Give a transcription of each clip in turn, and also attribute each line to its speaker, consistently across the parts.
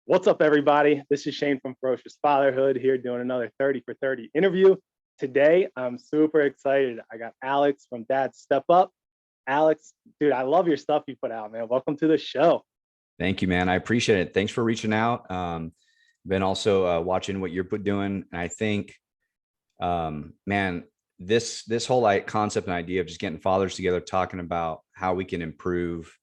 Speaker 1: What's up, everybody? This is Shane from Ferocious Fatherhood here doing another 30 for 30 interview. Today, I'm super excited. I got Alex from Dad Step Up. Alex, dude, I love your stuff you put out, man. Welcome to the show.
Speaker 2: Thank you, man. I appreciate it. Thanks for reaching out. Been also watching what you're doing, and I think, man, this whole concept and idea of just getting fathers together, talking about how we can improve.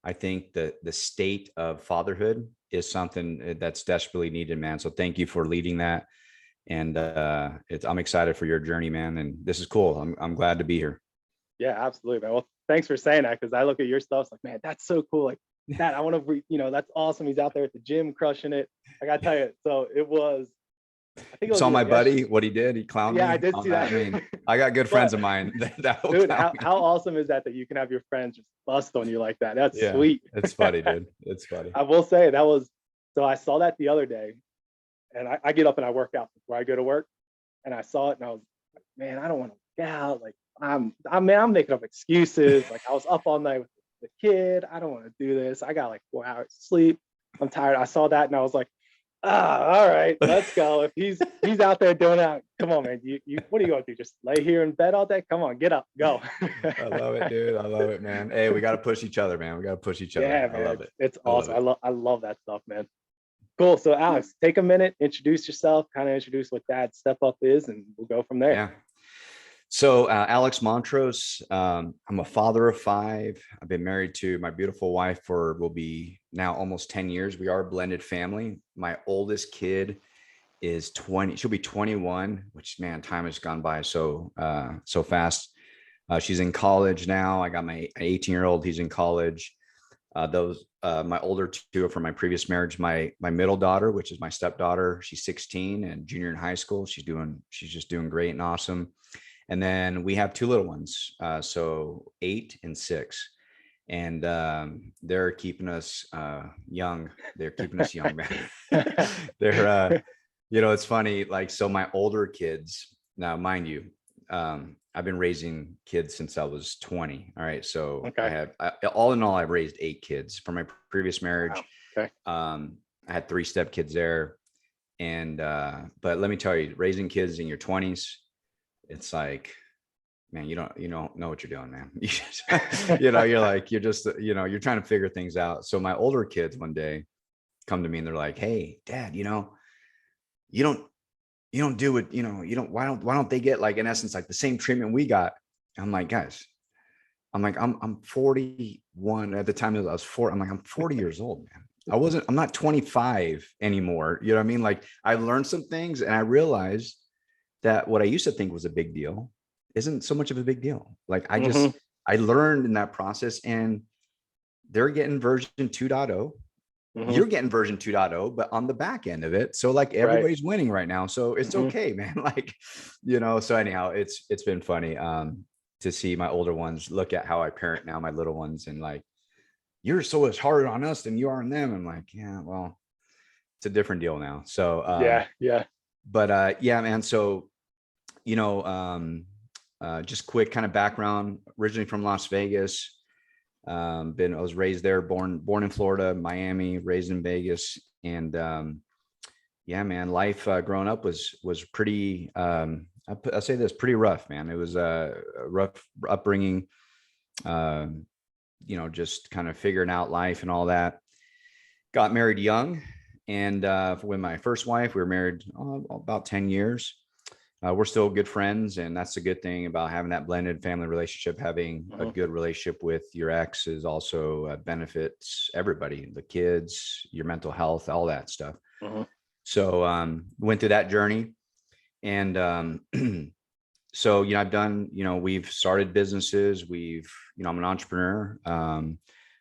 Speaker 2: I think the state of fatherhood is something that's desperately needed, man. So thank you for leading that, and I'm excited for your journey, man. And this is cool. I'm glad to be here.
Speaker 1: Yeah, absolutely, man. Well, thanks for saying that because I look at your stuff, it's like, man, that's so cool. Like that, I want to, that's awesome. He's out there at the gym crushing it. I gotta tell you, so it was. I think it was
Speaker 2: Saw my buddy, what he did. He clowned me.
Speaker 1: Yeah, I did see that.
Speaker 2: I mean, I got good friends of mine that
Speaker 1: dude, how awesome is that you can have your friends just bust on you like that? That's sweet.
Speaker 2: It's funny, dude. It's funny.
Speaker 1: I will say that was, so I saw that the other day, and I get up and I work out before I go to work, and I saw it and I was like, man, I don't want to work out. Like I'm making up excuses. Like I was up all night with the kid. I don't want to do this. I got like 4 hours sleep. I'm tired. I saw that and I was like, all right, let's go. If he's out there doing that, come on, man. You what are you gonna do? Just lay here in bed all day? Come on, get up, go.
Speaker 2: I love it, dude. I love it, man. Hey, we got to push each other, man. We got to push each other.
Speaker 1: Yeah,
Speaker 2: man. I love it.
Speaker 1: It's awesome. I love that stuff, man. Cool. So Alex, take a minute, introduce yourself, kind of introduce what Dad Step Up is, and we'll go from there.
Speaker 2: Yeah. So Alex Montros, I'm a father of 5. I've been married to my beautiful wife will be now almost 10 years. We are a blended family. My oldest kid is 20. She'll be 21, which, man, time has gone by so fast. She's in college now. I got my 18-year-old. He's in college. My older 2 are from my previous marriage. My middle daughter, which is my stepdaughter, she's 16 and junior in high school. She's just doing great and awesome. And then we have 2 little ones, so 8 and 6, and they're keeping us young. They're keeping us young, man. They're, it's funny. Like, so my older kids, now, mind you, I've been raising kids since I was 20. All right, so okay. All in all, I've raised 8 kids from my previous marriage.
Speaker 1: Wow. Okay.
Speaker 2: I had 3 stepkids there, and but let me tell you, raising kids in your 20s. It's like, man, you don't know what you're doing, man. You're trying to figure things out. So my older kids one day come to me and they're like, hey, Dad, you don't do it. Why don't they get, like, in essence, like the same treatment we got? I'm like, guys, I'm 41 at the time. I was 4. I'm like, I'm 40 years old, man. I'm not 25 anymore. You know what I mean? Like, I learned some things and I realized that what I used to think was a big deal isn't so much of a big deal. Like, I learned in that process, and they're getting version 2.0. You're getting version 2.0, but on the back end of it. So, like, everybody's winning right now. So it's okay, man. Like, so anyhow, it's been funny to see my older ones look at how I parent now my little ones, and like, you're so much harder on us than you are on them. I'm like, yeah, well, it's a different deal now. So
Speaker 1: yeah.
Speaker 2: But yeah, man. So, just quick kind of background. Originally from Las Vegas. I was raised there, born in Florida, Miami, raised in Vegas, and yeah, man. Life growing up was pretty. I'll say this, pretty rough, man. It was a rough upbringing. Just kind of figuring out life and all that. Got married young. And with my first wife, we were married about 10 years. We're still good friends. And that's a good thing about having that blended family relationship. Having a good relationship with your ex is also benefits everybody, the kids, your mental health, all that stuff. So went through that journey. And so, I've done, we've started businesses. I'm an entrepreneur.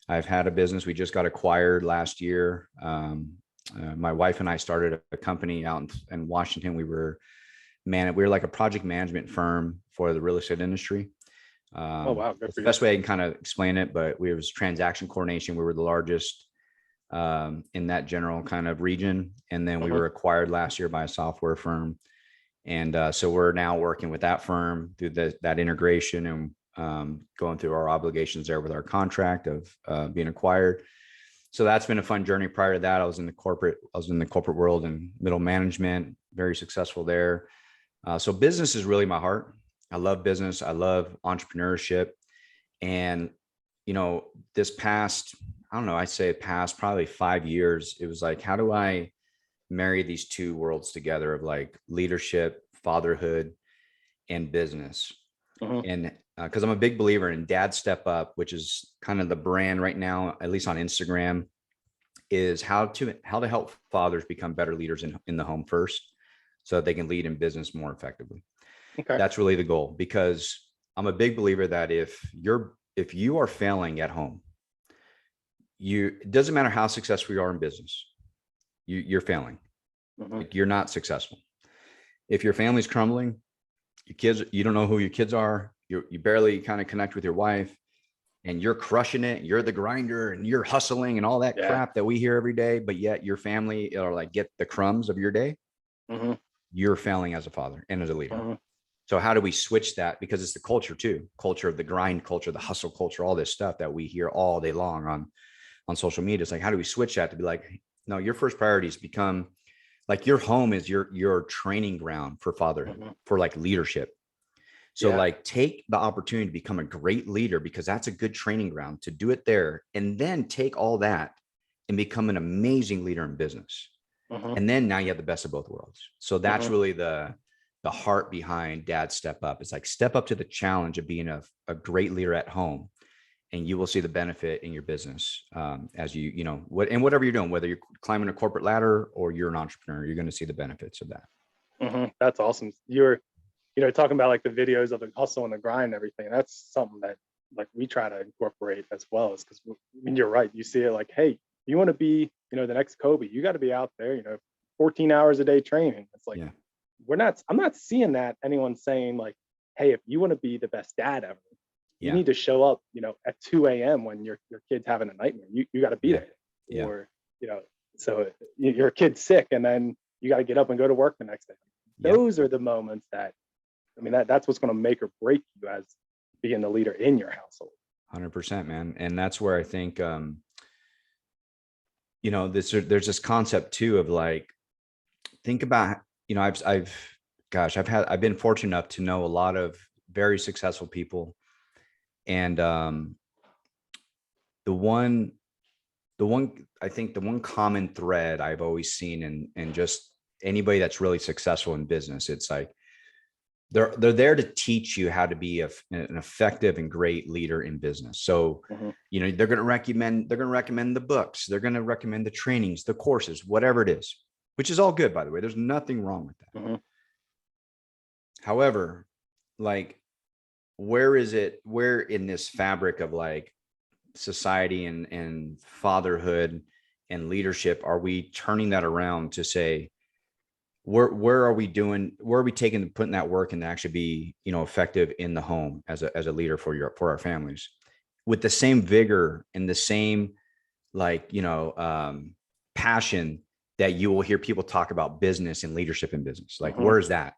Speaker 2: I've had a business. We just got acquired last year. My wife and I started a company out in Washington. We were like a project management firm for the real estate industry.
Speaker 1: Oh, wow.
Speaker 2: It's the best way I can kind of explain it, but we was transaction coordination. We were the largest in that general kind of region. And then we were acquired last year by a software firm. And so we're now working with that firm through that integration and going through our obligations there with our contract of being acquired. So that's been a fun journey. Prior to that, I was in the corporate world and middle management, very successful there. So business is really my heart. I love business. I love entrepreneurship. And, this past, I don't know, I say past probably 5 years, it was like, how do I marry these two worlds together of like leadership, fatherhood, and business?
Speaker 1: Mhm.
Speaker 2: And because I'm a big believer in Dad Step Up, which is kind of the brand right now, at least on Instagram, is how to help fathers become better leaders in the home first, so that they can lead in business more effectively.
Speaker 1: Okay.
Speaker 2: That's really the goal, because I'm a big believer that if you are failing at home, it doesn't matter how successful you are in business, you're failing.
Speaker 1: Mhm.
Speaker 2: Like, you're not successful. If your family's crumbling, your kids, you don't know who your kids are, you barely kind of connect with your wife, and you're crushing it, you're the grinder and you're hustling and all that
Speaker 1: Yeah.
Speaker 2: crap that we hear every day, but yet your family are like, get the crumbs of your day,
Speaker 1: Mhm.
Speaker 2: you're failing as a father and as a leader.
Speaker 1: Mhm.
Speaker 2: So how do we switch that? Because it's the culture too, culture of the grind culture, the hustle culture, all this stuff that we hear all day long on social media. It's like, how do we switch that to be like, no, your first priorities become like, your home is your training ground for fatherhood,
Speaker 1: Mhm.
Speaker 2: for like leadership. So
Speaker 1: Yeah.
Speaker 2: like, take the opportunity to become a great leader, because that's a good training ground to do it there. And then take all that and become an amazing leader in business.
Speaker 1: Mhm.
Speaker 2: And then now you have the best of both worlds. So that's
Speaker 1: Mhm.
Speaker 2: really the heart behind Dad Step Up. It's like, step up to the challenge of being a great leader at home, and you will see the benefit in your business, as whatever you're doing, whether you're climbing a corporate ladder or you're an entrepreneur, you're going to see the benefits of that.
Speaker 1: Mhm. That's awesome. You're, talking about like the videos of the hustle and the grind and everything. That's something that like we try to incorporate as well, is because, I mean, you're right. You see it like, hey, you want to be, the next Kobe, you got to be out there, 14 hours a day training. It's like,
Speaker 2: Yeah.
Speaker 1: I'm not seeing that anyone saying like, hey, if you want to be the best dad ever, you
Speaker 2: Yeah.
Speaker 1: need to show up, at 2 a.m. when your kid's having a nightmare. You got to be
Speaker 2: Yeah.
Speaker 1: there.
Speaker 2: Yeah.
Speaker 1: Or, so your kid's sick and then you got to get up and go to work the next day.
Speaker 2: Yep.
Speaker 1: Those are the moments that, I mean, that's what's going to make or break you as being the leader in your household.
Speaker 2: 100%, man. And that's where I think, there's this concept too of like, think about, I've been fortunate enough to know a lot of very successful people. And the one, I think the one common thread I've always seen in just anybody that's really successful in business, it's like, they're there to teach you how to be an effective and great leader in business. So,
Speaker 1: Mhm.
Speaker 2: they're going to recommend the books, they're going to recommend the trainings, the courses, whatever it is, which is all good, by the way. There's nothing wrong with that.
Speaker 1: Mhm.
Speaker 2: However, like, where in this fabric of like society and fatherhood and leadership are we turning that around to say, where are we putting that work and actually be, effective in the home as a leader for our families, with the same vigor and the same, like, passion that you will hear people talk about business and leadership in business. Like,
Speaker 1: Mhm.
Speaker 2: where's that?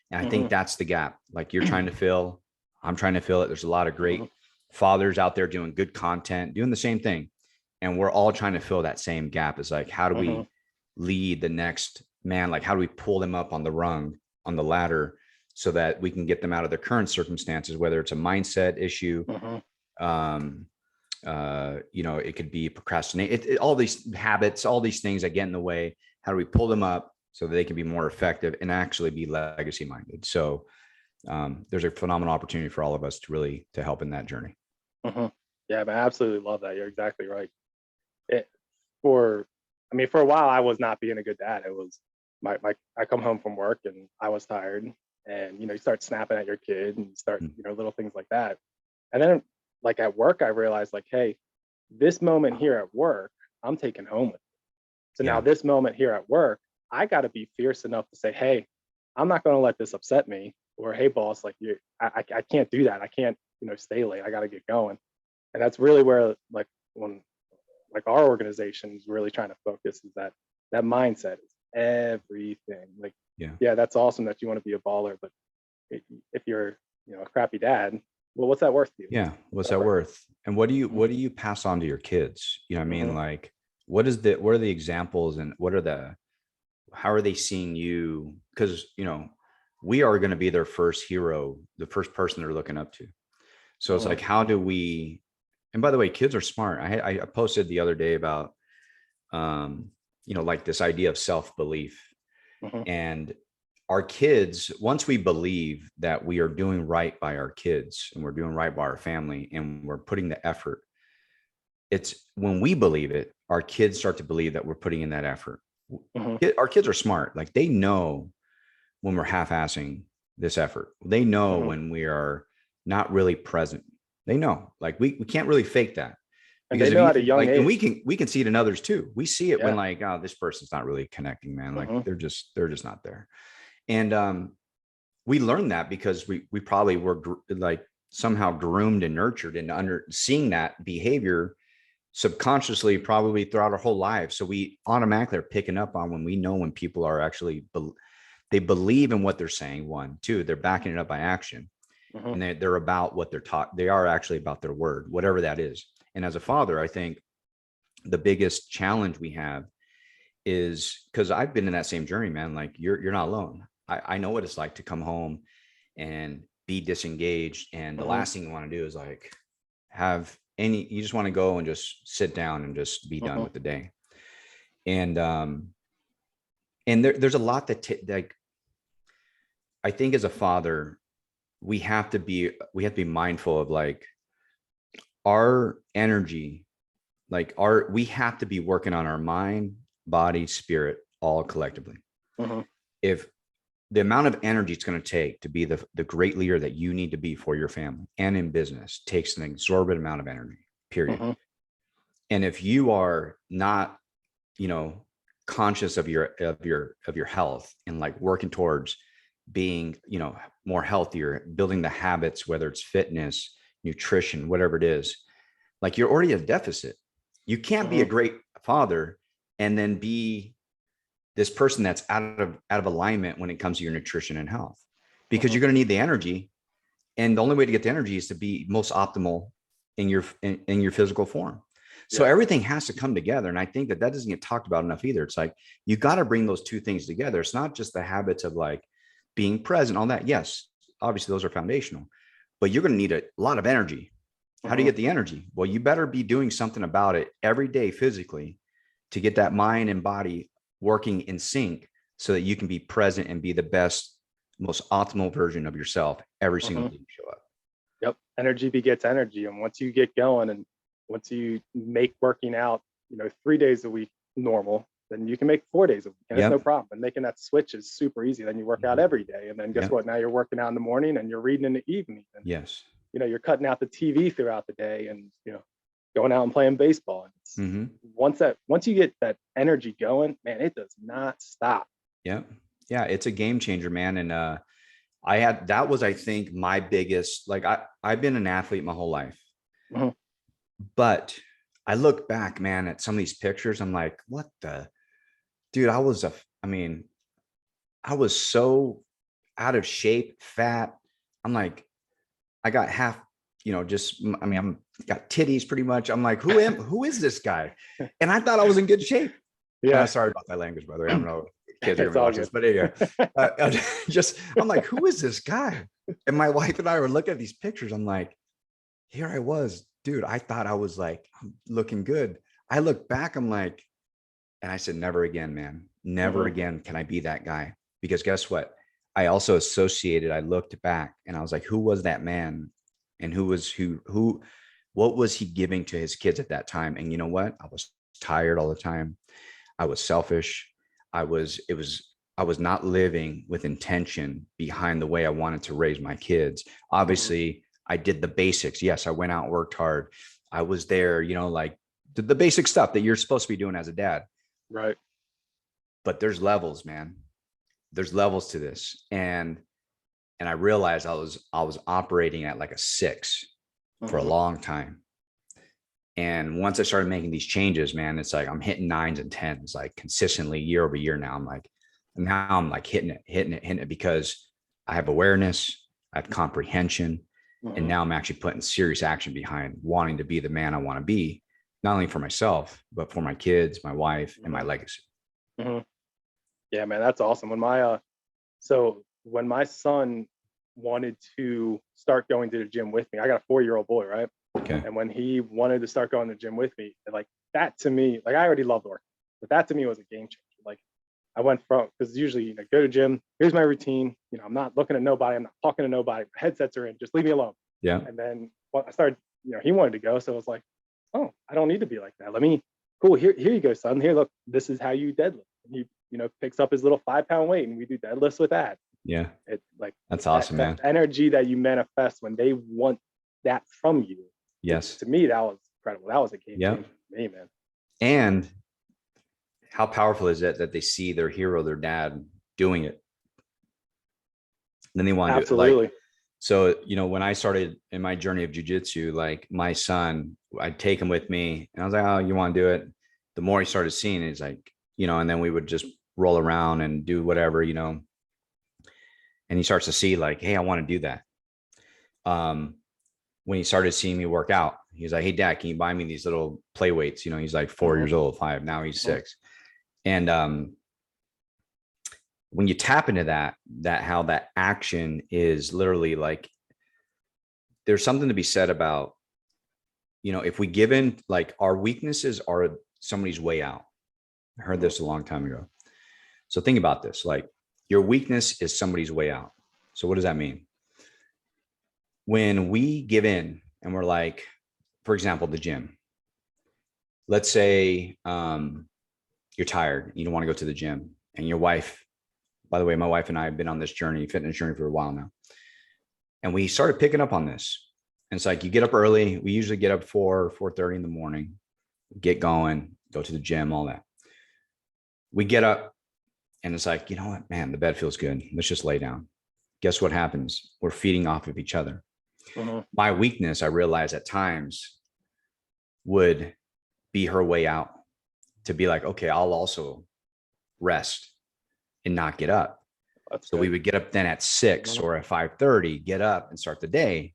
Speaker 2: And I think
Speaker 1: Mhm.
Speaker 2: that's the gap. Like, you're trying to fill, I'm trying to fill it. There's a lot of great
Speaker 1: Mhm.
Speaker 2: fathers out there doing good content, doing the same thing. And we're all trying to fill that same gap. Is like, how do
Speaker 1: Mhm.
Speaker 2: we lead the next man? Like, how do we pull them up on the ladder, so that we can get them out of their current circumstances, whether it's a mindset issue,
Speaker 1: Mhm.
Speaker 2: um, it could be procrastinate, all these habits, all these things that get in the way. How do we pull them up so that they can be more effective and actually be legacy minded? So, there's a phenomenal opportunity for all of us to help in that journey.
Speaker 1: Mhm. Yeah, man, I absolutely love that. You're exactly right. It, for, I mean, for a while, I was not being a good dad. It was I come home from work and I was tired, and you start snapping at your kid and start,
Speaker 2: Mm.
Speaker 1: little things like that. And then, like at work, I realized like, hey, this moment here at work, I'm taking home with me. So now
Speaker 2: Yeah.
Speaker 1: this moment here at work, I got to be fierce enough to say, hey, I'm not going to let this upset me. Or hey, boss, like I can't do that. I can't, stay late. I got to get going. And that's really where like when like our organization is really trying to focus, is that mindset is everything. Like,
Speaker 2: Yeah.
Speaker 1: yeah, that's awesome that you want to be a baller, but if you're, a crappy dad, well, what's that worth to you?
Speaker 2: Yeah.
Speaker 1: What's
Speaker 2: What's
Speaker 1: that
Speaker 2: that
Speaker 1: worth?
Speaker 2: worth? And what do you pass on to your kids? You know what I mean?
Speaker 1: Mm-hmm.
Speaker 2: Like, what are the examples, and how are they seeing you? Because, we are going to be their first hero, the first person they're looking up to. So it's like, how do we, and by the way, kids are smart. I posted the other day about, like this idea of self-belief. And our kids, once we believe that we are doing right by our kids and we're doing right by our family and we're putting the effort, it's when we believe it, our kids start to believe that we're putting in that effort. Our kids are smart. Like, they know when we're half-assing this effort. They know when we are not really present. They know, like, we can't really fake that.
Speaker 1: And they know at a young age.
Speaker 2: And we can see it in others too. We see it when, like, oh, this person's not really connecting, man. Like, they're just not there. And we learned that because we probably were like somehow groomed and nurtured into seeing that behavior subconsciously, probably throughout our whole life. So we automatically are picking up on when we know when people are actually, they believe in what they're saying. One, two, they're backing it up by action. And they're about what they're taught. They are actually about their word, whatever that is. And as a father, I think the biggest challenge we have is, because I've been in that same journey, man. Like, you're not alone. I know what it's like to come home and be disengaged. And the last thing you want to do is like you just want to go and just sit down and just be done with the day. And there's a lot that like, I think as a father, we have to be mindful of, like, our energy, like we have to be working on our mind, body, spirit, all collectively. If the amount of energy it's going to take to be the great leader that you need to be for your family and in business takes an exorbitant amount of energy, period. And if you are not, conscious of your health and like working towards being, more healthier, building the habits, whether it's fitness, nutrition, whatever it is, like, you're already at a deficit. You can't be a great father and then be this person that's out of alignment when it comes to your nutrition and health, because you're going to need the energy. And the only way to get the energy is to be most optimal in your physical form. So everything has to come together. And I think that doesn't get talked about enough either. It's like, you got to bring those two things together. It's not just the habits of like being present, all that. Yes, obviously those are foundational, but you're going to need a lot of energy. How do you get the energy? Well, you better be doing something about it every day physically to get that mind and body working in sync so that you can be present and be the best, most optimal version of yourself every single day you show up.
Speaker 1: Yep. Energy begets energy. And once you get going and once you make working out, 3 days a week normal, then you can make 4 days a week. And it's no problem. And making that switch is super easy. Then you work out every day. And then guess what? Now you're working out in the morning and you're reading in the evening. And, you're cutting out the TV throughout the day and, going out and playing baseball. And once you get that energy going, man, it does not stop.
Speaker 2: Yeah. It's a game changer, man. And that was, I think, my biggest, like, I've been an athlete my whole life, but I look back, man, at some of these pictures. I'm like, what the dude, I was so out of shape, fat. I'm like, I got half, I'm got titties pretty much. I'm like, who is this guy? And I thought I was in good shape. Yeah. Sorry about that language, by the way. I don't know if kids are gonna watch this, but anyway, I'm like, who is this guy? And my wife and I were looking at these pictures. I'm like, here I was, dude. I thought I was like, I'm looking good. I look back, I'm like, and I said, never again, man. Never again can I be that guy. Because guess what? I also I looked back and I was like, who was that man? And what was he giving to his kids at that time? And you know what? I was tired all the time. I was selfish. I was not living with intention behind the way I wanted to raise my kids. Obviously, I did the basics. Yes, I went out and worked hard. I was there, like the basic stuff that you're supposed to be doing as a dad.
Speaker 1: Right.
Speaker 2: But there's levels, man. There's levels to this. And I realized I was operating at like a 6 for a long time. And once I started making these changes, man, it's like I'm hitting 9s and 10s like consistently year over year. Now I'm like hitting it because I have awareness, I have comprehension, and now I'm actually putting serious action behind wanting to be the man I want to be. not only for myself, but for my kids, my wife, and my
Speaker 1: Mhm.
Speaker 2: legacy.
Speaker 1: Mhm. Yeah, man, that's awesome. When my son wanted to start going to the gym with me, I got a 4-year-old boy, right?
Speaker 2: Okay.
Speaker 1: And when he wanted to start going to the gym with me, like that to me, like I already loved work, but that to me was a game changer. Like I went from, because usually, go to gym, here's my routine. I'm not looking at nobody, I'm not talking to nobody. Headsets are in, just leave me alone.
Speaker 2: Yeah.
Speaker 1: And then when I started, he wanted to go, so it was like, oh, I don't need to be like that. Cool. Here you go, son. Here, look, this is how you deadlift. And he, picks up his little 5-pound weight, and we do deadlifts with that.
Speaker 2: Yeah.
Speaker 1: It like
Speaker 2: That's
Speaker 1: that
Speaker 2: awesome,
Speaker 1: that
Speaker 2: man.
Speaker 1: energy that you manifest when they want that from you.
Speaker 2: Yes.
Speaker 1: To me, that was incredible. That was a game
Speaker 2: Yeah.
Speaker 1: changer for me, man.
Speaker 2: And how powerful is it that they see their hero, their dad, doing it? Then they want to do it. Like,
Speaker 1: Absolutely.
Speaker 2: so, when I started in my journey of jujitsu, like my son, I'd take him with me and I was like, oh, you want to do it? The more he started seeing it, he's like, and then we would just roll around and do whatever, and he starts to see like, hey, I want to do that. When he started seeing me work out, he's like, hey, dad, can you buy me these little play weights? He's like 4 years old, 5, now he's 6. And when you tap into that how that action is literally like, there's something to be said about, if we give in, like our weaknesses are somebody's way out. I heard this a long time ago. So think about this, like your weakness is somebody's way out. So what does that mean? When we give in and we're like, for example, the gym, let's say you're tired, you don't want to go to the gym, and your wife, by the way, my wife and I have been on this journey, fitness journey, for a while now. And we started picking up on this. And it's like, you get up early. We usually get up 4:30 in the morning, get going, go to the gym, all that. We get up and it's like, you know what, man, the bed feels good. Let's just lay down. Guess what happens? We're feeding off of each other. My weakness, I realized at times, would be her way out, to be like, okay, I'll also rest and not get up. So we would get up then at 6 or at 5:30, get up and start the day.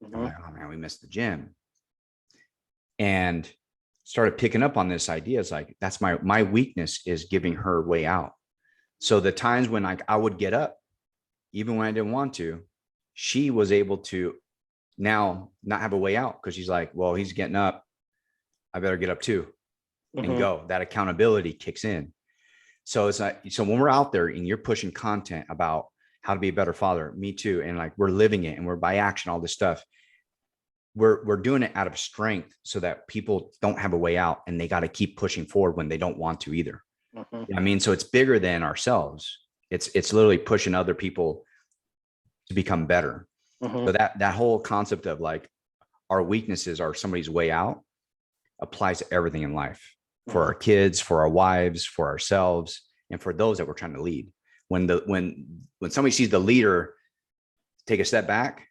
Speaker 2: I'm like, oh man, we missed the gym. And started picking up on this idea. It's like, that's my weakness, is giving her way out. So the times when I would get up, even when I didn't want to, she was able to now not have a way out, because she's like, well, he's getting up, I better get up too and go. That accountability kicks in. So it's like, so when we're out there and you're pushing content about how to be a better father, me too, and like we're living it and we're by action, all this stuff, we're doing it out of strength, so that people don't have a way out and they got to keep pushing forward when they don't want to either. I mean, so it's bigger than ourselves. It's literally pushing other people to become better. So that whole concept of like our weaknesses are somebody's way out applies to everything in life, for our kids, for our wives, for ourselves, and for those that we're trying to lead. When somebody sees the leader take a step back,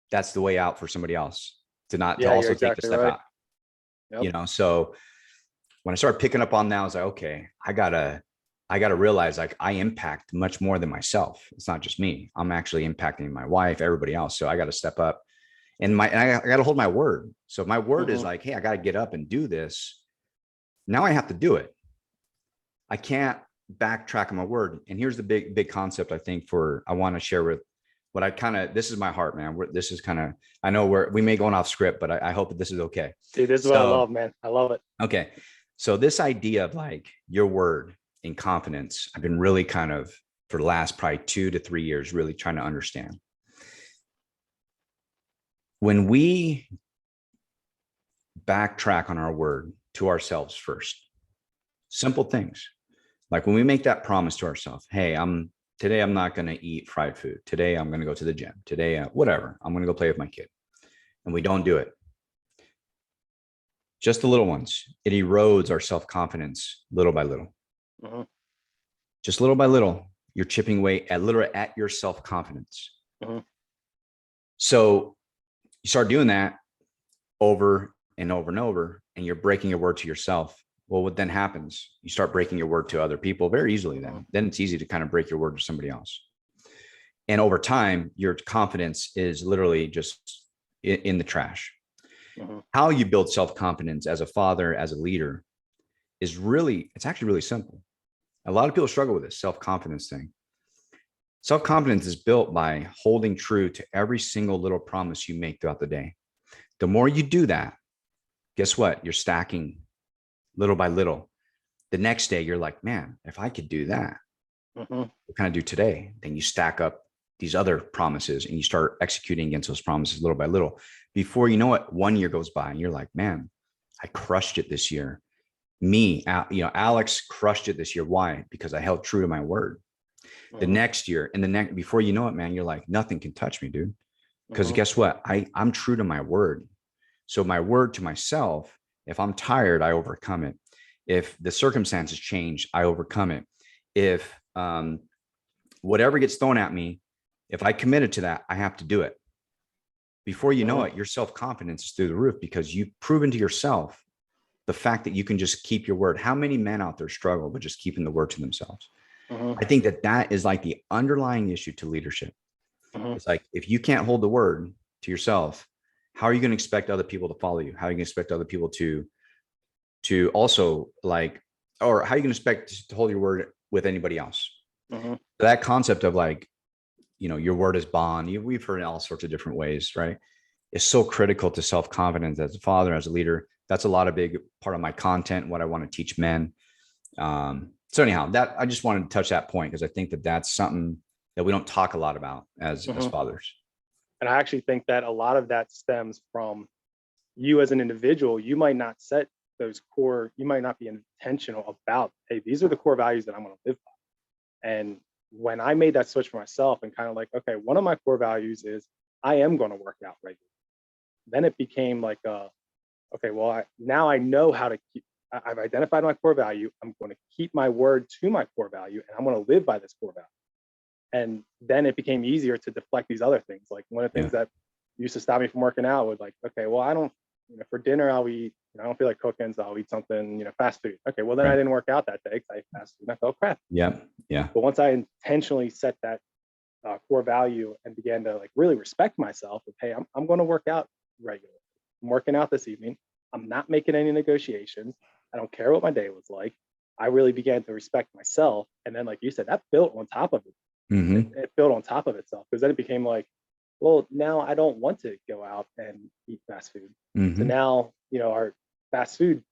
Speaker 2: that's the way out for somebody else to also take the step out. So when I started picking up on that, I was like, okay, I gotta realize, like, I impact much more than myself. It's not just me. I'm actually impacting my wife, everybody else. So I got to step up, and I got to hold my word. So if my word is like, hey, I got to get up and do this, now I have to do it. I can't backtrack on my word. And here's the big concept, I think, I want to share with this is my heart, man. This is kind of, I know we may go off script, but I hope that this is okay.
Speaker 1: Dude, this is what I love, man. I love it.
Speaker 2: Okay. So this idea of like your word and confidence, I've been really kind of, for the last probably 2 to 3 years, really trying to understand. When we backtrack on our word to ourselves first, simple things, like when we make that promise to ourselves, hey, today I'm not going to eat fried food. Today I'm going to go to the gym. Today, whatever, I'm going to go play with my kid. And we don't do it. Just the little ones. It erodes our self-confidence little by little. Just little by little, you're chipping away at your self-confidence. So you start doing that over and over and over, and you're breaking your word to yourself. Well, what then happens? You start breaking your word to other people very easily. Then it's easy to kind of break your word to somebody else. And over time, your confidence is literally just in the trash.
Speaker 1: Mhm.
Speaker 2: How you build self-confidence as a father, as a leader, it's actually really simple. A lot of people struggle with this self-confidence thing. Self-confidence is built by holding true to every single little promise you make throughout the day. The more you do that, guess what? You're stacking little by little. The next day, you're like, man, if I could do that,
Speaker 1: Mhm.
Speaker 2: what can I do today? Then you stack up these other promises and you start executing against those promises little by little. Before you know it, 1 year goes by and you're like, man, I crushed it this year. Alex crushed it this year. Why? Because I held true to my word. The
Speaker 1: Mhm.
Speaker 2: next year and the next, before you know it, man, you're like, nothing can touch me, dude. Because
Speaker 1: Mhm.
Speaker 2: guess what? I'm true to my word. So my word to myself, if I'm tired, I overcome it. If the circumstances change, I overcome it. If whatever gets thrown at me, if I committed to that, I have to do it. Before you know
Speaker 1: Mhm.
Speaker 2: it, your self-confidence is through the roof because you've proven to yourself the fact that you can just keep your word. How many men out there struggle with just keeping the word to themselves?
Speaker 1: Mhm.
Speaker 2: I think that is like the underlying issue to leadership.
Speaker 1: Mhm.
Speaker 2: It's like, if you can't hold the word to yourself, how are you going to expect other people to follow you? How are you going to expect other people to also like, or how are you going to expect to hold your word with anybody else?
Speaker 1: Mhm.
Speaker 2: That concept of like, your word is bond. We've heard in all sorts of different ways, right? It's so critical to self-confidence as a father, as a leader. That's a lot of big part of my content, what I want to teach men. So anyhow, that I just wanted to touch that point because I think that that's something that we don't talk a lot about as
Speaker 1: Mhm.
Speaker 2: fathers.
Speaker 1: And I actually think that a lot of that stems from you as an individual. You might not set those core, you might not be intentional about, hey, these are the core values that I'm going to live by. And when I made that switch for myself and kind of like, okay, one of my core values is I am going to work out regularly. Then it became like, okay, well, now I know how to keep, I've identified my core value. I'm going to keep my word to my core value and I'm going to live by this core value. And then it became easier to deflect these other things. Like one of the
Speaker 2: Yeah.
Speaker 1: things that used to stop me from working out was like, okay, well, I don't, for dinner, I'll eat, I don't feel like cooking, so I'll eat something, fast food. Okay, well, then I
Speaker 2: Right.
Speaker 1: didn't work out that day because I ate fast food and I felt crap.
Speaker 2: Yeah. Yeah.
Speaker 1: But once I intentionally set that core value and began to like really respect myself, of, hey, I'm going to work out regularly. I'm working out this evening. I'm not making any negotiations. I don't care what my day was like. I really began to respect myself. And then, like you said, that built on top of it.
Speaker 2: Mm-hmm.
Speaker 1: It built on top of itself because then it became like, well, now I don't want to go out and eat fast food. So
Speaker 2: Mm-hmm.
Speaker 1: now, our fast food,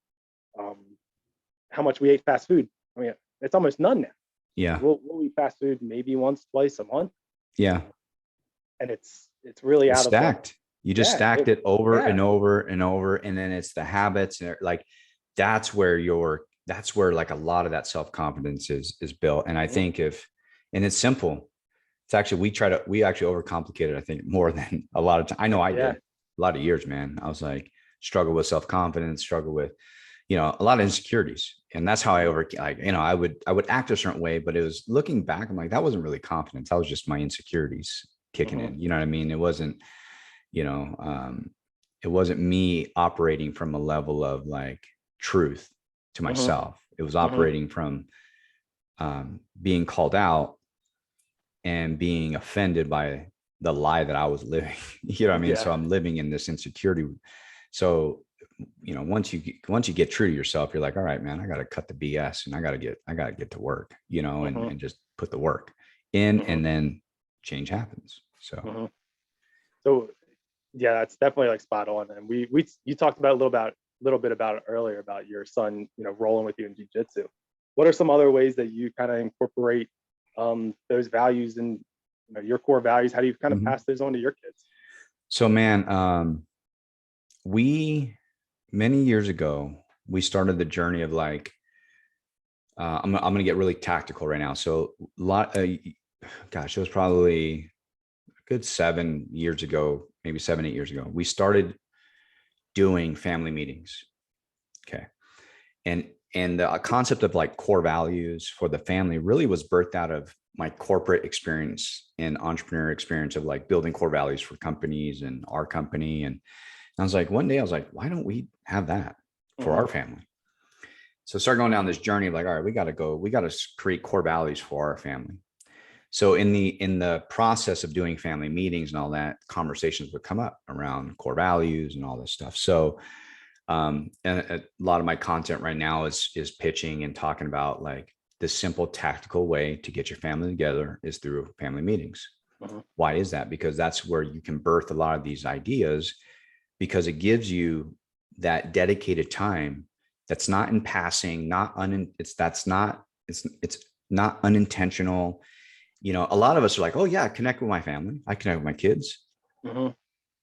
Speaker 1: um, how much we ate fast food. I mean, it's almost none now.
Speaker 2: Yeah.
Speaker 1: We'll eat fast food maybe once, twice a month,
Speaker 2: Yeah.
Speaker 1: and it's really
Speaker 2: It's
Speaker 1: out of like,
Speaker 2: stacked. You just
Speaker 1: yeah,
Speaker 2: stacked it over
Speaker 1: yeah,
Speaker 2: and over and over. And then it's the habits and like, that's where like a lot of that self-confidence is built. And I
Speaker 1: mhm,
Speaker 2: think and it's simple. It's actually, we actually overcomplicate it, I think, more than a lot of time. I know I did
Speaker 1: yeah,
Speaker 2: a lot of years, man. I was like, struggle with self-confidence, struggle with, a lot of insecurities. And that's how
Speaker 1: mhm,
Speaker 2: I would act a certain way, but it was looking back, I'm like, that wasn't really confidence. That was just my insecurities kicking
Speaker 1: mhm,
Speaker 2: in. You know what I mean? You know, um, it wasn't me operating from a level of like truth to
Speaker 1: mhm,
Speaker 2: myself. It was
Speaker 1: mhm,
Speaker 2: operating from being called out and being offended by the lie that I was living. You know what I mean?
Speaker 1: yeah,
Speaker 2: So I'm living in this insecurity. So, once you get true to yourself, you're like, all right, man, I got to cut the BS and I got to get to work, and
Speaker 1: mhm,
Speaker 2: just put the work in,
Speaker 1: mhm,
Speaker 2: and then change happens. So
Speaker 1: mhm. So yeah, that's definitely like spot on. And we you talked about little bit about it earlier about your son, rolling with you in jujitsu. What are some other ways that you kind of incorporate those values and your core values? How do you kind of
Speaker 2: mhm.
Speaker 1: pass those on to your kids?
Speaker 2: So man, we many years ago we started the journey of like I'm gonna get really tactical right now. So gosh, it was probably a good 7 years ago, maybe 7, 8 years ago. We started doing family meetings. Okay, and the concept of like core values for the family really was birthed out of my corporate experience and entrepreneur experience of like building core values for companies and our company. And I was like, one day I was like, why don't we have that for
Speaker 1: Hmm.
Speaker 2: our family? So start going down this journey of like, all right, we got to create core values for our family. So in the process of doing family meetings and all that, conversations would come up around core values and all this stuff. So and a lot of my content right now is pitching and talking about like the simple tactical way to get your family together is through family meetings. Why is that? Because that's where you can birth a lot of these ideas, because it gives you that dedicated time that's not in passing, it's not unintentional. You know, a lot of us are like, oh yeah, I connect with my family, I connect with my kids,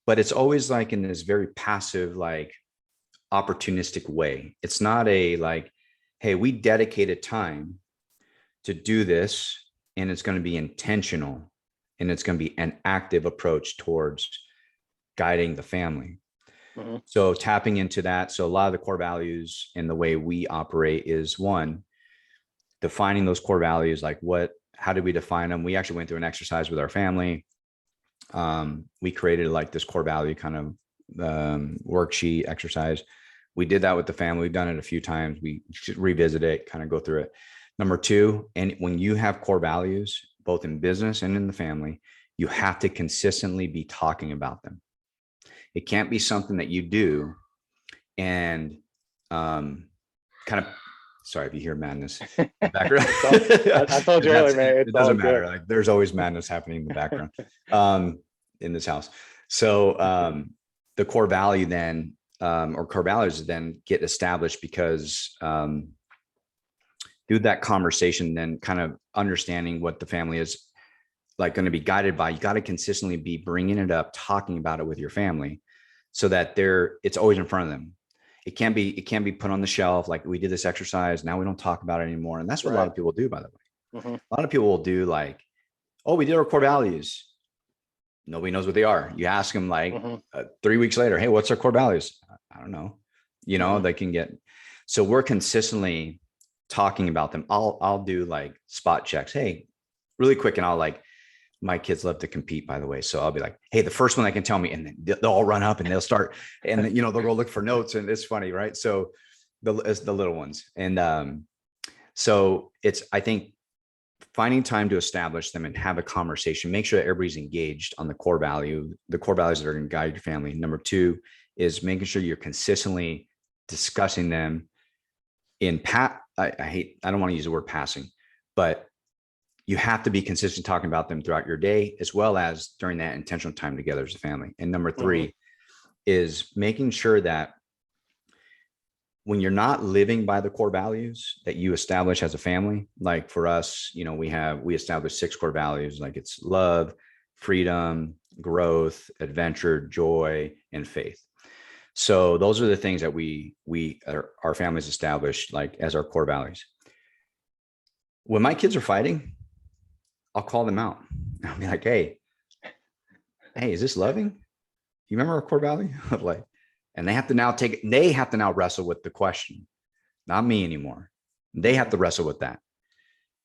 Speaker 2: but it's always like in this very passive, like opportunistic way. It's not a like, hey, we dedicated time to do this, and it's going to be intentional, and it's going to be an active approach towards guiding the family. So tapping into that. So a lot of the core values and the way we operate is, one, defining those core values. Like how do we define them? We actually went through an exercise with our family. We created like this core value kind of worksheet exercise. We did that with the family. We've done it a few times. We should revisit it, kind of go through it. Number two, and when you have core values, both in business and in the family, you have to consistently be talking about them. It can't be something that you do and kind of, sorry if you hear madness in the background.
Speaker 1: I told you earlier, man,
Speaker 2: it doesn't matter. Like there's always madness happening in the background in this house. So the core value then, or core values then get established because through that conversation, then kind of understanding what the family is like going to be guided by, you got to consistently be bringing it up, talking about it with your family, so that it's always in front of them. It can't be put on the shelf. Like, we did this exercise, now we don't talk about it anymore. And that's what a lot of people do, by the way. A lot of people will do like, oh, we did our core values. Nobody knows what they are. You ask them like 3 weeks later, hey, what's our core values? I don't know. You know, they can get, so we're consistently talking about them. I'll do like spot checks. Hey, really quick. And I'll like, my kids love to compete, by the way. So I'll be like, hey, the first one that can tell me, and then they'll all run up and they'll start, and then, you know, they'll go look for notes, and it's funny, right? So it's the little ones. And so it's, I think, finding time to establish them and have a conversation, make sure that everybody's engaged on the core values that are going to guide your family. Number two is making sure you're consistently discussing them in I don't want to use the word passing, but you have to be consistent talking about them throughout your day, as well as during that intentional time together as a family. And number three is making sure that when you're not living by the core values that you establish as a family, like for us, you know, we established 6 core values, like it's love, freedom, growth, adventure, joy, and faith. So those are the things that our families established like as our core values. When my kids are fighting, I'll call them out. I'll be like, hey, is this loving? You remember our core value? Like, and they have to now wrestle with the question, not me anymore. They have to wrestle with that.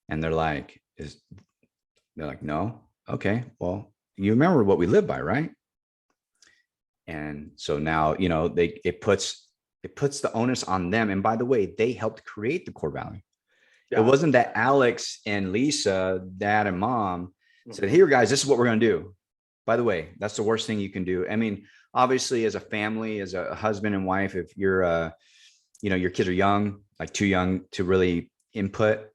Speaker 2: And they're like, no. Okay, well, you remember what we live by, right? And so now, you know, it puts the onus on them. And by the way, they helped create the core value. Yeah. It wasn't that Alex and Lisa, dad and mom, said, here, guys, this is what we're going to do. By the way, that's the worst thing you can do. I mean, obviously, as a family, as a husband and wife, if you're, you know, your kids are young, like too young to really input,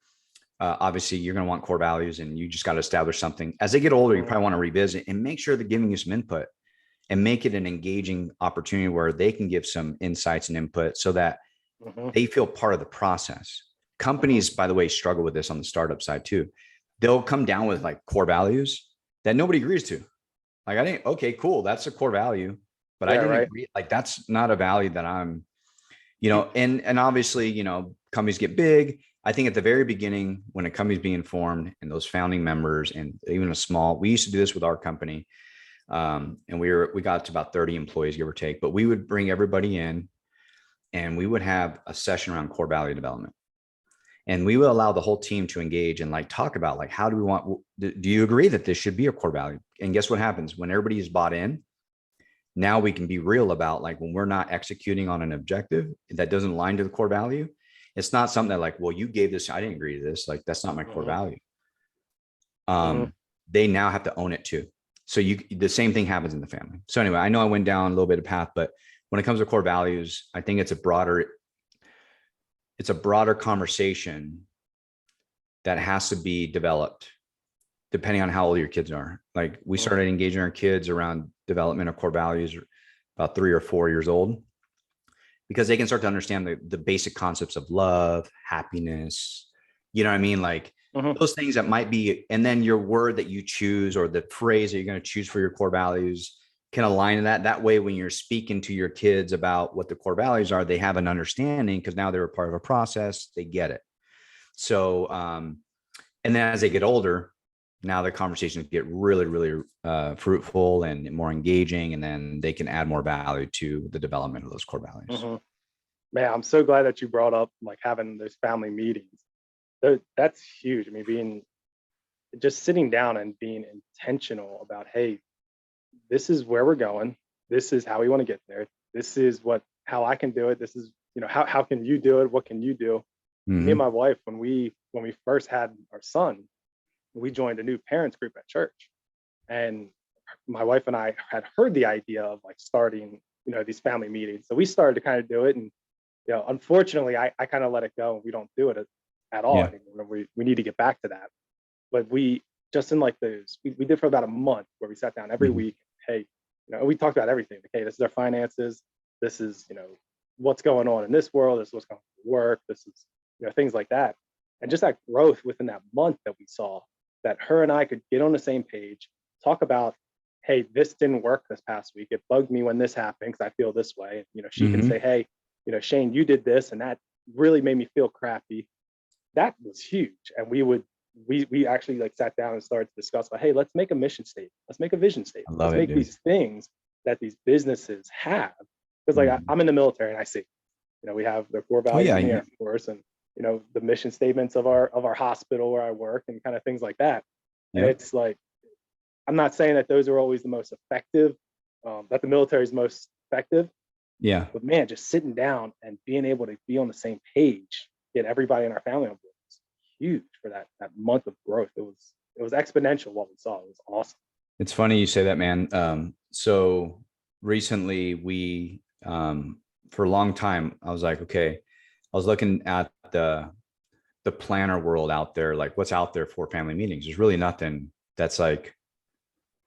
Speaker 2: obviously you're going to want core values, and you just got to establish something. As they get older, you probably want to revisit and make sure they're giving you some input, and make it an engaging opportunity where they can give some insights and input so that they feel part of the process. Companies, by the way, struggle with this on the startup side too. They'll come down with like core values that nobody agrees to. Like, okay, cool. That's a core value, but I didn't agree. Like, that's not a value that I'm, you know, and obviously, you know, companies get big. I think at the very beginning, when a company's being formed and those founding members, and even we used to do this with our company. And we got to about 30 employees, give or take, but we would bring everybody in and we would have a session around core value development. And we will allow the whole team to engage and like talk about like, how do we want, do you agree that this should be a core value? And guess what happens when everybody is bought in? Now we can be real about like, when we're not executing on an objective that doesn't align to the core value, it's not something that like, well, you gave this, I didn't agree to this. Like, that's not my core value.
Speaker 1: Mhm.
Speaker 2: They now have to own it too. So the same thing happens in the family. So anyway, I know I went down a little bit of path, but when it comes to core values, I think it's a broader conversation that has to be developed depending on how old your kids are. Like we
Speaker 1: Mhm.
Speaker 2: started engaging our kids around development of core values about 3 or 4 years old, because they can start to understand the basic concepts of love, happiness, you know what I mean? Like
Speaker 1: Mhm.
Speaker 2: those things that might be, and then your word that you choose or the phrase that you're going to choose for your core values can align to that. That way, when you're speaking to your kids about what the core values are, they have an understanding because now they're a part of a process, they get it. So, and then as they get older, now the conversations get really, really fruitful and more engaging, and then they can add more value to the development of those core values.
Speaker 1: Mhm. Man, I'm so glad that you brought up like having those family meetings. That's huge. I mean, being just sitting down and being intentional about, hey, this is where we're going. This is how we want to get there. This is what how I can do it. This is, how can you do it? What can you do? Me and
Speaker 2: Mm-hmm.
Speaker 1: my wife, when we first had our son, we joined a new parents group at church. And my wife and I had heard the idea of like starting, these family meetings. So we started to kind of do it. And unfortunately, I kind of let it go. We don't do it at all
Speaker 2: Yeah.
Speaker 1: anymore. We need to get back to that. But we just in like those, we did for about a month where we sat down every
Speaker 2: Mm-hmm.
Speaker 1: week. Hey, we talked about everything. Okay, this is our finances. This is, what's going on in this world. This is what's going on in work. This is, things like that. And just that growth within that month that we saw, that her and I could get on the same page, talk about, hey, this didn't work this past week. It bugged me when this happened because I feel this way. She can
Speaker 2: Mm-hmm.
Speaker 1: say, hey, Shane, you did this and that really made me feel crappy. That was huge. And we actually like sat down and started to discuss, hey, let's make a mission statement. Let's make a vision
Speaker 2: I
Speaker 1: statement.
Speaker 2: love
Speaker 1: Let's
Speaker 2: it,
Speaker 1: make
Speaker 2: dude.
Speaker 1: these things that these businesses have. Because like
Speaker 2: Mm-hmm.
Speaker 1: I'm in the military and I see, we have the core
Speaker 2: Oh
Speaker 1: values
Speaker 2: yeah.
Speaker 1: in the Air Force and the mission statements of our hospital where I work and kind of things like that. And
Speaker 2: Yep.
Speaker 1: it's like I'm not saying that those are always the most effective, that the military is most effective,
Speaker 2: Yeah.
Speaker 1: but man, just sitting down and being able to be on the same page, get everybody in our family on board was huge for that month of growth. It was exponential what we saw. It was awesome.
Speaker 2: It's funny you say that, man. So recently for a long time, I was like, okay, I was looking at the planner world out there, like what's out there for family meetings. There's really nothing that's like,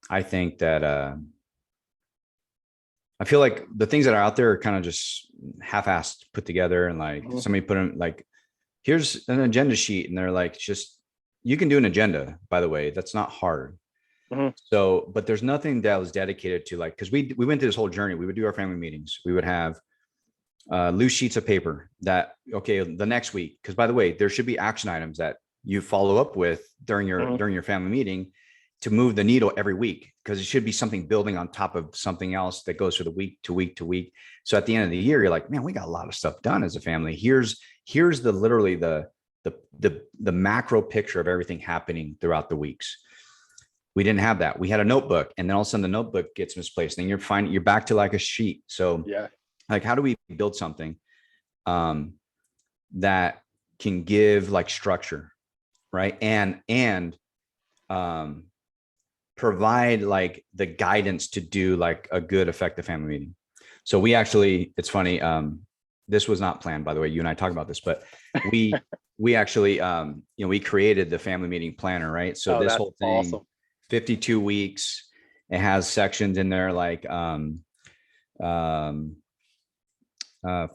Speaker 2: I think that, I feel like the things that are out there are kind of just half-assed put together, and like
Speaker 1: Mhm.
Speaker 2: somebody put them like, here's an agenda sheet. And they're like, just, you can do an agenda, by the way, that's not hard.
Speaker 1: Mhm.
Speaker 2: So, but there's nothing that was dedicated to like, because we went through this whole journey. We would do our family meetings. We would have loose sheets of paper that, okay, the next week, because by the way, there should be action items that you follow up with
Speaker 1: Mhm.
Speaker 2: during your family meeting to move the needle every week, because it should be something building on top of something else that goes for the week to week to week. So at the end of the year, you're like, man, we got a lot of stuff done as a family. Here's the literally the macro picture of everything happening throughout the weeks. We didn't have that. We had a notebook, and then all of a sudden the notebook gets misplaced. Then you're back to like a sheet. So
Speaker 1: Yeah.
Speaker 2: like, how do we build something um, that can give like structure, right? And um, provide like the guidance to do like a good, effective family meeting. So we actually, it's funny. This was not planned, by the way. You and I talked about this, but we actually, we created the family meeting planner, right? So
Speaker 1: Oh,
Speaker 2: this
Speaker 1: that's
Speaker 2: whole thing,
Speaker 1: awesome.
Speaker 2: 52 weeks. It has sections in there like um,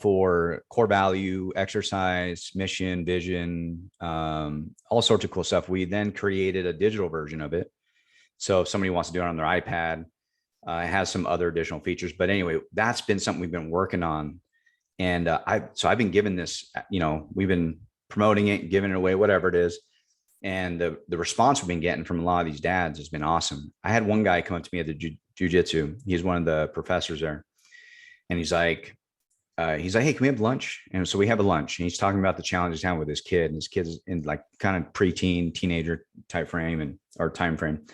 Speaker 2: for core value, exercise, mission, vision, all sorts of cool stuff. We then created a digital version of it. So if somebody wants to do it on their iPad, it has some other additional features. But anyway, that's been something we've been working on. And I've been given this, we've been promoting it, giving it away, whatever it is. And the response we've been getting from a lot of these dads has been awesome. I had one guy come up to me at the jujitsu. He's one of the professors there. And he's like, hey, can we have lunch? And so we have a lunch, and he's talking about the challenges he's having with his kid, and his kid's in like kind of preteen, teenager type frame or time frame.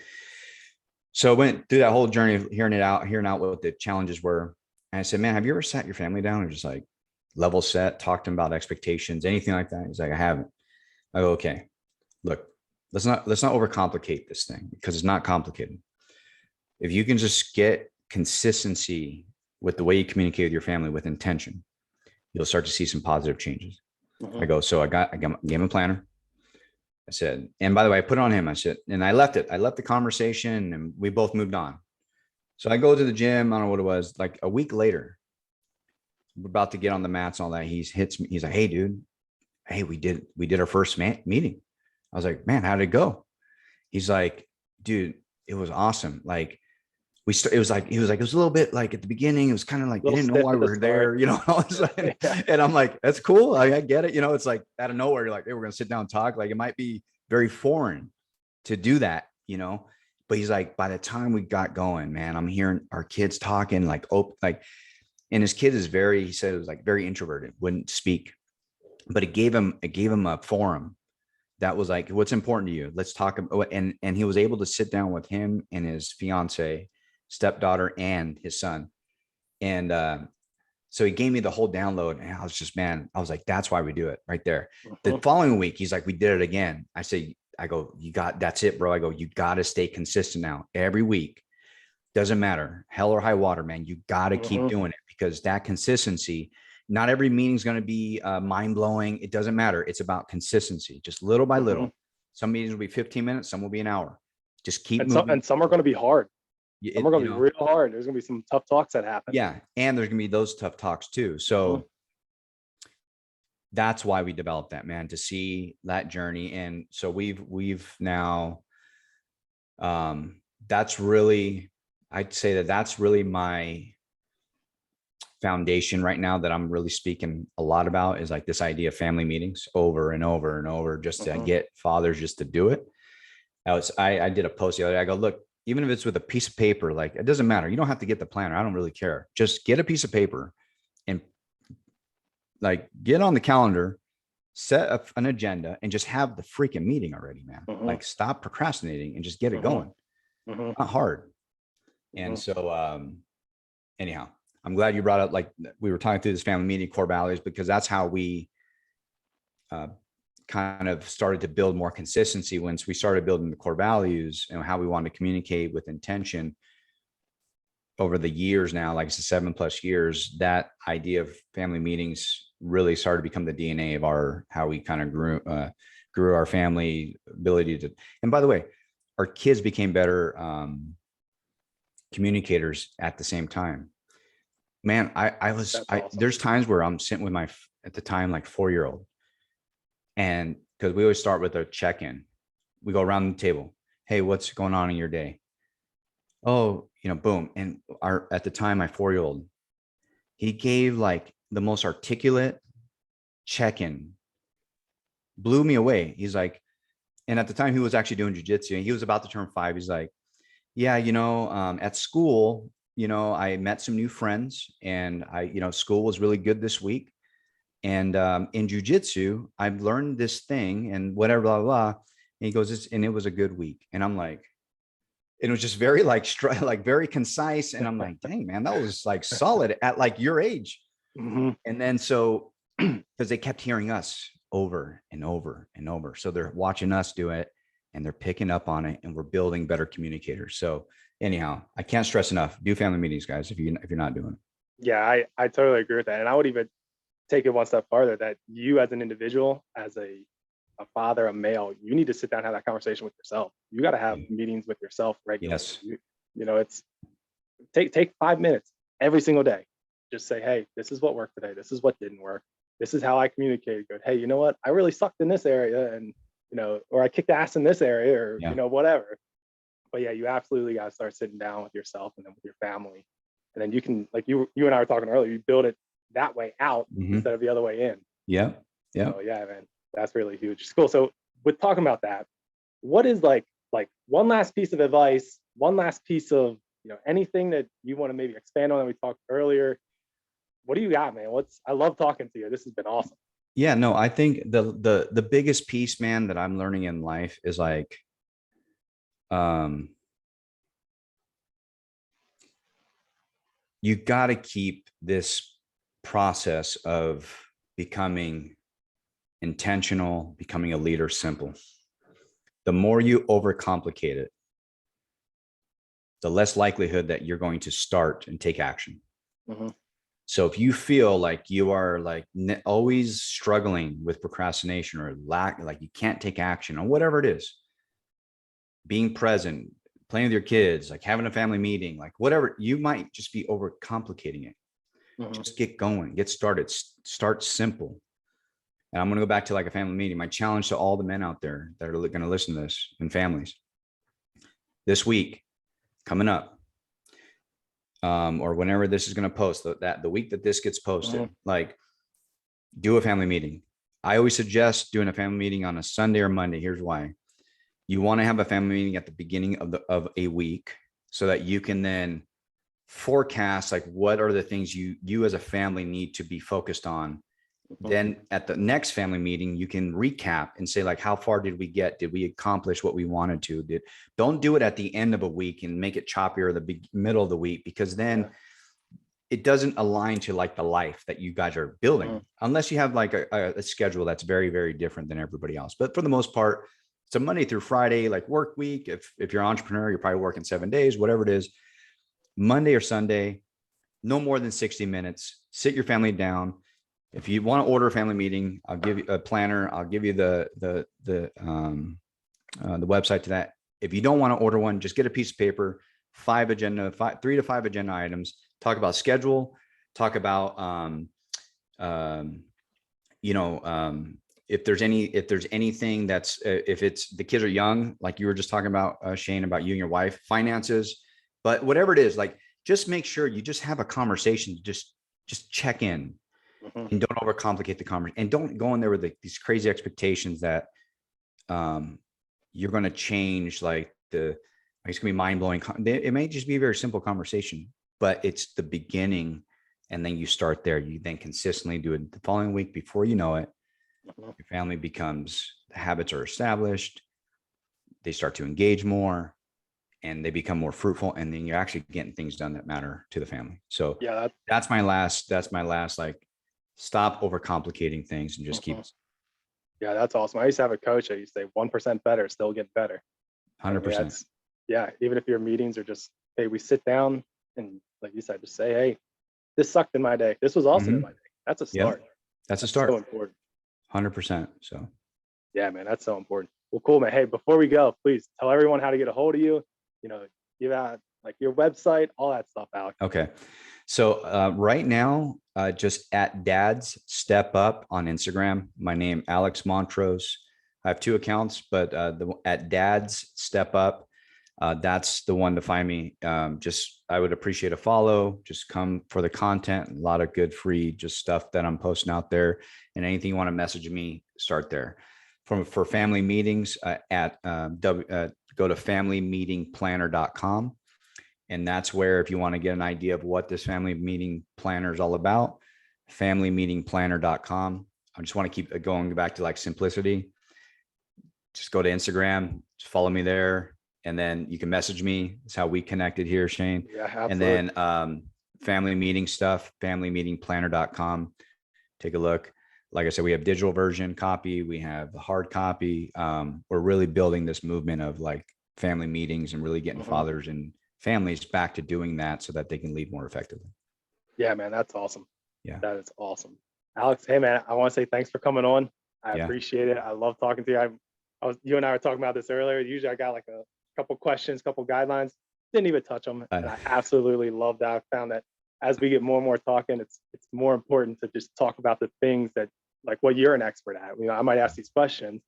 Speaker 2: So I went through that whole journey of hearing out what the challenges were. And I said, man, have you ever sat your family down and just like level set, talked to them about expectations, anything like that? He's like, I haven't. I go, okay, look, let's not overcomplicate this thing, because it's not complicated. If you can just get consistency with the way you communicate with your family with intention, you'll start to see some positive changes. I go, so I gave him a planner. I said, and by the way, I put it on him. I said, and I left the conversation, and we both moved on. So I go to the gym. I don't know what it was, like a week later, we're about to get on the mats and all that. He hits me. He's like, hey dude, hey, we did our first meeting. I was like, man, how did it go? He's like, dude, it was awesome. Like it was like, it was a little bit like at the beginning, it was kind of like, they didn't know why we were there, you know, and I'm like, that's cool. I get it. You know, it's like out of nowhere, you're like, hey, we're going to sit down and talk. Like it might be very foreign to do that, you know, but he's like, by the time we got going, man, I'm hearing our kids talking like, and his kid is he said it was like very introverted, wouldn't speak, but it gave him a forum that was like, what's important to you? Let's talk about, and he was able to sit down with him and his fiance, stepdaughter, and his son. And so he gave me the whole download, and I was just, man, I was like, that's why we do it right there. The following week, he's like, we did it again. I go, that's it, bro. I go, you got to stay consistent now. Every week, doesn't matter, hell or high water, man. You got to keep doing it, because that consistency, not every meeting is going to be mind blowing. It doesn't matter. It's about consistency, just little by little. Some meetings will be 15 minutes. Some will be an hour. Just keep moving.
Speaker 1: And some are going to be hard. Some are going to be real hard. There's going to be some tough talks that happen.
Speaker 2: Yeah. And there's going to be those tough talks too. So that's why we developed that, man, to see that journey. And so we've now, that's really, I'd say that's really my foundation right now that I'm really speaking a lot about, is like this idea of family meetings over and over and over, just to get fathers just to do it. I did a post the other day. I go, look, even if it's with a piece of paper, like it doesn't matter. You don't have to get the planner. I don't really care. Just get a piece of paper and like get on the calendar, set up an agenda, and just have the freaking meeting already, man. Like stop procrastinating and just get it going. Not hard. And so, anyhow, I'm glad you brought up, like we were talking through this family meeting, core values, because that's how we kind of started to build more consistency once we started building the core values and how we wanted to communicate with intention over the years now, like it's 7+ years. That idea of family meetings really started to become the DNA of how we kind of grew our family ability to, and by the way, our kids became better communicators at the same time. Man, awesome. There's times where I'm sitting with at the time, like 4-year-old. And because we always start with a check-in, we go around the table. Hey, what's going on in your day? Oh, boom. And at the time, my 4-year-old, he gave like the most articulate check-in, blew me away. He's like, and at the time he was actually doing jujitsu, and he was about to turn 5. He's like, yeah, at school, I met some new friends, and school was really good this week. And in jujitsu, I've learned this thing and whatever, blah, blah, blah. And he goes, and it was a good week. And I'm like, it was just very like very concise. And I'm like, dang, man, that was like solid at like your age. And then so, because they kept hearing us over and over and over. So they're watching us do it, and they're picking up on it, and we're building better communicators. So anyhow, I can't stress enough, do family meetings, guys, if you're not doing it.
Speaker 1: Yeah, I totally agree with that. And I would even take it one step farther, that you as an individual, as a father, a male, you need to sit down and have that conversation with yourself. You got to have meetings with yourself regularly.
Speaker 2: Yes.
Speaker 1: It's take 5 minutes every single day. Just say, hey, this is what worked today. This is what didn't work. This is how I communicated good. Hey, you know what? I really sucked in this area, and or I kicked ass in this area, or whatever. But yeah, you absolutely got to start sitting down with yourself and then with your family. And then you can, like you and I were talking earlier, you build it that way out instead of the other way in.
Speaker 2: Yeah. Yeah.
Speaker 1: So yeah, man, that's really huge. It's cool. So with talking about that, what is like one last piece of advice, one last piece of, anything that you want to maybe expand on that we talked earlier? What do you got, man? I love talking to you. This has been awesome.
Speaker 2: Yeah, no, I think the biggest piece, man, that I'm learning in life is like, you got to keep this process of becoming intentional, becoming a leader simple. The more you overcomplicate it, the less likelihood that you're going to start and take action.
Speaker 1: Mm-hmm.
Speaker 2: So if you feel like you are like always struggling with procrastination or like you can't take action on whatever it is, being present, playing with your kids, like having a family meeting, like whatever, you might just be overcomplicating it.
Speaker 1: Mm-hmm.
Speaker 2: Just get going, get started, start simple. And I'm going to go back to like a family meeting. My challenge to all the men out there that are going to listen to this and families this week coming up, or whenever this is going to post, that the week that this gets posted,
Speaker 1: Mm-hmm.
Speaker 2: like do a family meeting. I always suggest doing a family meeting on a Sunday or Monday. Here's why. You want to have a family meeting at the beginning of a week so that you can then forecast like what are the things you as a family need to be focused on. Then at the next family meeting, you can recap and say, like, how far did we get? Did we accomplish what we wanted to? Don't do it at the end of a week and make it choppier the middle of the week, because then it doesn't align to like the life that you guys are building, unless you have like a schedule that's very, very different than everybody else. But for the most part, it's a Monday through Friday, like work week. If you're an entrepreneur, you're probably working 7 days, whatever it is. Monday or Sunday, no more than 60 minutes. Sit your family down. If you want to order a family meeting, I'll give you a planner. I'll give you the website to that. If you don't want to order one, just get a piece of paper, 3 to 5 agenda items. Talk about schedule. Talk about if there's anything that's if it's the kids are young, like you were just talking about, Shane, about you and your wife, finances, but whatever it is, like just make sure you just have a conversation. Just check in. And don't overcomplicate the conversation, and don't go in there with these crazy expectations that you're going to change. Like it's going to be mind blowing. It may just be a very simple conversation, but it's the beginning, and then you start there. You then consistently do it the following week. Before you know it, your family becomes, the habits are established. They start to engage more, and they become more fruitful. And then you're actually getting things done that matter to the family. So
Speaker 1: yeah,
Speaker 2: that's my last like. Stop overcomplicating things and just keep.
Speaker 1: Yeah, that's awesome. I used to have a coach that used to say 1% better, still get better.
Speaker 2: 100%.
Speaker 1: Yeah, even if your meetings are just, hey, we sit down and like you said, just say, hey, this sucked in my day. This was awesome in my day. That's a start.
Speaker 2: That's a start.
Speaker 1: So important.
Speaker 2: 100%. So
Speaker 1: yeah, man, that's so important. Well, cool, man. Hey, before we go, please tell everyone how to get a hold of you. Give out like your website, all that stuff, Alex.
Speaker 2: Okay. So right now, just at Dad's Step Up on Instagram. My name, Alex Montros. I have 2 accounts, but at Dad's Step Up, that's the one to find me. I would appreciate a follow. Just come for the content. A lot of good free just stuff that I'm posting out there. And anything you want to message me, start there. For family meetings, go to familymeetingplanner.com. And that's where, if you want to get an idea of what this family meeting planner is all about, familymeetingplanner.com. I just want to keep going back to like simplicity. Just go to Instagram, just follow me there, and then you can message me. That's how we connected here, Shane.
Speaker 1: Yeah, absolutely.
Speaker 2: And then family meeting stuff, familymeetingplanner.com. Take a look. Like I said, we have digital version copy. We have the hard copy. We're really building this movement of like family meetings and really getting fathers and families back to doing that so that they can lead more effectively.
Speaker 1: Yeah, man, that's awesome.
Speaker 2: Yeah,
Speaker 1: that is awesome. Alex, hey man, I want to say thanks for coming on. I appreciate it. I love talking to you. You and I were talking about this earlier. Usually I got like a couple questions, couple guidelines, didn't even touch them. And I absolutely love that. I found that as we get more and more talking, it's more important to just talk about the things that, like what you're an expert at. I might ask these questions,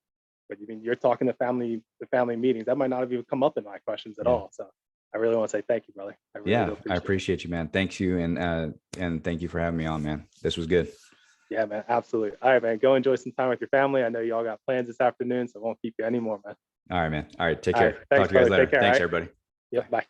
Speaker 1: but you're talking to the family meetings. That might not have even come up in my questions at all. So I really want to say thank you, brother.
Speaker 2: I appreciate you, man. Thank you. And thank you for having me on, man. This was good.
Speaker 1: Yeah, man. Absolutely. All right, man. Go enjoy some time with your family. I know y'all got plans this afternoon, so I won't keep you anymore, man.
Speaker 2: All right, man. All right. Take care.
Speaker 1: Thanks,
Speaker 2: Talk to you guys later.
Speaker 1: Take care,
Speaker 2: Thanks, everybody.
Speaker 1: Yep. Bye.